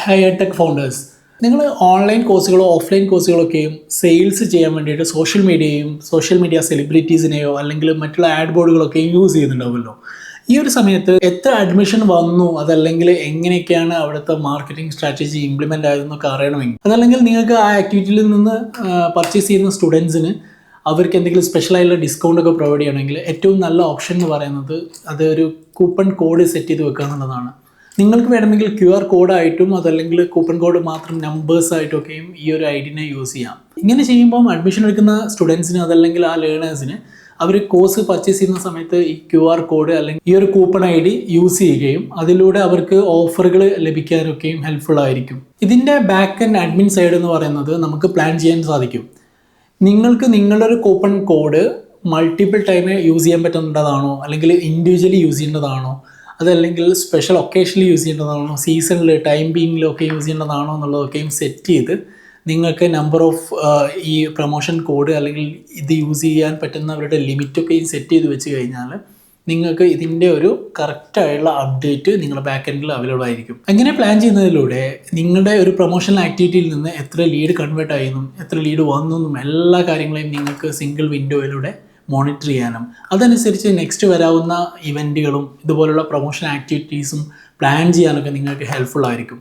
High tech founders, നിങ്ങൾ online കോഴ്സുകളോ offline കോഴ്സുകളൊക്കെയും sales ചെയ്യാൻ വേണ്ടിയിട്ട് സോഷ്യൽ മീഡിയ സെലിബ്രിറ്റീസിനെയോ അല്ലെങ്കിൽ മറ്റുള്ള ആഡ് ബോർഡുകളൊക്കെയും യൂസ് ചെയ്യുന്നുണ്ടാവുമല്ലോ. ഈ ഒരു സമയത്ത് എത്ര അഡ്മിഷൻ വന്നു, അതല്ലെങ്കിൽ എങ്ങനെയൊക്കെയാണ് അവിടുത്തെ മാർക്കറ്റിംഗ് സ്ട്രാറ്റജി ഇംപ്ലിമെൻ്റ് ആയതെന്നൊക്കെ അറിയണമെങ്കിൽ, അതല്ലെങ്കിൽ നിങ്ങൾക്ക് ആ ആക്ടിവിറ്റിയിൽ നിന്ന് പർച്ചേസ് ചെയ്യുന്ന സ്റ്റുഡൻസിന് അവർക്ക് എന്തെങ്കിലും സ്പെഷ്യലായിട്ടുള്ള ഡിസ്കൗണ്ട് ഒക്കെ പ്രൊവൈഡ് ചെയ്യണമെങ്കിൽ ഏറ്റവും നല്ല ഓപ്ഷൻ എന്ന് പറയുന്നത് അത് ഒരു കൂപ്പൺ കോഡ് സെറ്റ് ചെയ്ത് വെക്കുക എന്നുള്ളതാണ്. നിങ്ങൾക്ക് വേണമെങ്കിൽ QR കോഡായിട്ടും അതല്ലെങ്കിൽ കൂപ്പൺ കോഡ് മാത്രം നമ്പേഴ്സ് ആയിട്ടൊക്കെയും ഈ ഒരു ഐഡിനെ യൂസ് ചെയ്യാം. ഇങ്ങനെ ചെയ്യുമ്പം അഡ്മിഷൻ എടുക്കുന്ന സ്റ്റുഡൻസിന് അതല്ലെങ്കിൽ ആ ലേണേഴ്സിന് അവർ കോഴ്സ് പർച്ചേസ് ചെയ്യുന്ന സമയത്ത് ഈ QR കോഡ് അല്ലെങ്കിൽ ഈ ഒരു കൂപ്പൺ ID യൂസ് ചെയ്യുകയും അതിലൂടെ അവർക്ക് ഓഫറുകൾ ലഭിക്കാനൊക്കെയും ഹെൽപ്ഫുൾ ആയിരിക്കും. ഇതിൻ്റെ ബാക്ക് ആൻഡ് അഡ്മിൻ സൈഡ് എന്ന് പറയുന്നത് നമുക്ക് പ്ലാൻ ചെയ്യാൻ സാധിക്കും. നിങ്ങൾക്ക് നിങ്ങളുടെ ഒരു coupon code multiple time use ചെയ്യാൻ പറ്റുന്നതാണോ, അല്ലെങ്കിൽ ഇൻഡിവിജ്വലി യൂസ് ചെയ്യേണ്ടതാണോ, അതല്ലെങ്കിൽ സ്പെഷ്യൽ ഒക്കേഷനിൽ യൂസ് ചെയ്യേണ്ടതാണോ, സീസണിൽ ടൈം ബീങ്ങിലൊക്കെ യൂസ് ചെയ്യേണ്ടതാണോ എന്നുള്ളതൊക്കെയും സെറ്റ് ചെയ്ത് നിങ്ങൾക്ക് നമ്പർ ഓഫ് ഈ പ്രൊമോഷൻ കോഡ് അല്ലെങ്കിൽ ഇത് യൂസ് ചെയ്യാൻ പറ്റുന്നവരുടെ ലിമിറ്റൊക്കെയും സെറ്റ് ചെയ്ത് വെച്ച് കഴിഞ്ഞാൽ നിങ്ങൾക്ക് ഇതിൻ്റെ ഒരു കറക്റ്റായുള്ള അപ്ഡേറ്റ് നിങ്ങളുടെ ബാക്ക് എൻഡിൽ അവൈലബിൾ ആയിരിക്കും. അങ്ങനെ പ്ലാൻ ചെയ്യുന്നതിലൂടെ നിങ്ങളുടെ ഒരു പ്രൊമോഷണൽ ആക്ടിവിറ്റിയിൽ നിന്ന് എത്ര ലീഡ് കൺവേർട്ട് ആയെന്നും എത്ര ലീഡ് വന്നെന്നും എല്ലാ കാര്യങ്ങളെയും നിങ്ങൾക്ക് സിംഗിൾ വിൻഡോയിലൂടെ മോണിറ്റർ ചെയ്യാനും അതനുസരിച്ച് നെക്സ്റ്റ് വരാവുന്ന ഇവൻറ്റുകളും ഇതുപോലുള്ള പ്രൊമോഷൻ ആക്ടിവിറ്റീസും പ്ലാൻ ചെയ്യാനൊക്കെ നിങ്ങൾക്ക് ഹെൽപ്ഫുൾ ആയിരിക്കും.